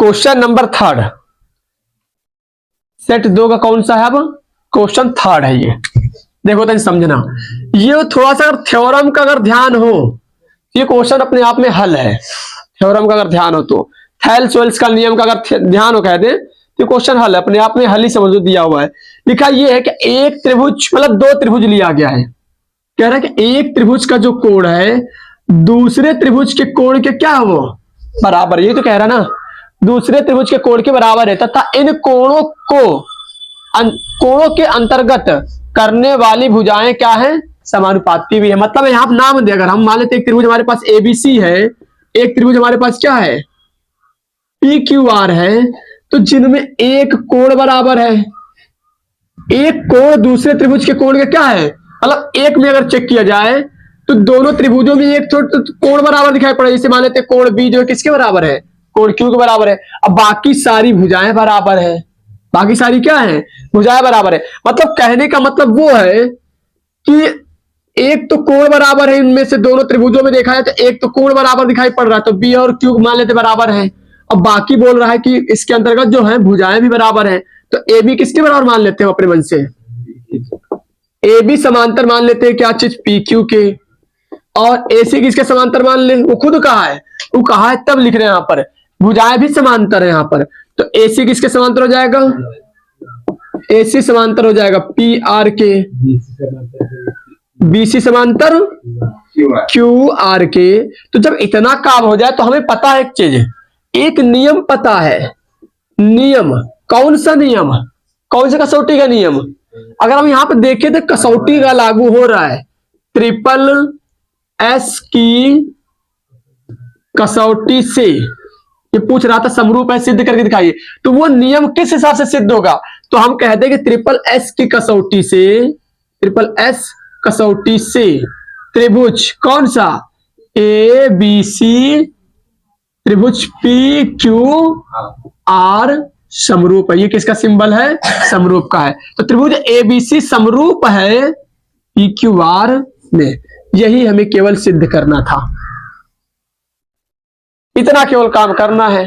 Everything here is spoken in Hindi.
क्वेश्चन नंबर 3 सेट 2 का कौन सा है? अब क्वेश्चन 3 है ये। देखो तो समझना, ये थोड़ा सा अगर थ्योरम का अगर ध्यान हो, ये क्वेश्चन अपने आप में हल है। थ्योरम का अगर ध्यान हो तो, थेल्स वेल्स का नियम का अगर ध्यान हो कह दे तो क्वेश्चन हल है, अपने आप में हल ही समझो दिया हुआ है। लिखा ये है कि एक त्रिभुज मतलब 2 त्रिभुज लिया गया है। कह रहा है कि एक त्रिभुज का जो कोण है दूसरे त्रिभुज के कोण के क्या है वो बराबर। ये तो कह रहा ना दूसरे त्रिभुज के कोण के बराबर है तथा इन कोणों के अंतर्गत करने वाली भुजाएं क्या है? समानुपाती भी है। मतलब यहाँ पर नाम दे, अगर हम मान लेते एक त्रिभुज हमारे पास एबीसी है, एक त्रिभुज हमारे पास क्या है पी क्यू आर है, तो जिनमें एक कोण बराबर है, एक कोण दूसरे त्रिभुज के कोण का क्या है, मतलब एक में अगर चेक किया जाए तो दोनों त्रिभुजों में एक तो कोण बराबर दिखाई पड़ा। जैसे मान लेते कोण बी जो है किसके बराबर है? कोण क्यू के बराबर है। अब बाकी सारी भुजाएं बराबर है, बाकी सारी क्या है? भुजाएं बराबर है। मतलब कहने का मतलब वो है कि एक तो कोण बराबर है, इनमें से दोनों त्रिभुजों में देखा जाए तो एक तो कोण बराबर दिखाई पड़ रहा है, तो बी और क्यू मान लेते बराबर है। अब बाकी बोल रहा है कि इसके अंतर्गत जो है भुजाएं भी बराबर है, तो ए बी किसके बराबर मान लेते हैं अपने मन से? ए बी समांतर मान लेते हैं क्या चीज? पी क्यू के। और ए सी किसके समांतर मान ले? वो खुद कहा है, वो कहा है तब लिख रहे हैं यहाँ पर भुजाएं भी समांतर है यहाँ पर। तो ए सी किसके समांतर हो जाएगा? ए सी समांतर हो जाएगा पी आर के, बी सी समांतर क्यू आर के। तो जब इतना काम हो जाए तो हमें पता है एक चीज, एक नियम पता है। नियम कौन सा नियम? कौन सा? कसौटी का नियम। अगर हम यहां पर देखें तो कसौटी का लागू हो रहा है, ट्रिपल एस की कसौटी से। ये पूछ रहा था समरूप है सिद्ध करके दिखाइए, तो वो नियम किस हिसाब से सिद्ध होगा? तो हम कहते हैं कि ट्रिपल एस की कसौटी से, ट्रिपल एस कसौटी से त्रिभुज कौन सा? ए बी सी त्रिभुज पी क्यू आर समरूप है। ये किसका सिंबल है? समरूप का है। तो त्रिभुज एबीसी समरूप है पी क्यू आर में। यही हमें केवल सिद्ध करना था, इतना केवल काम करना है।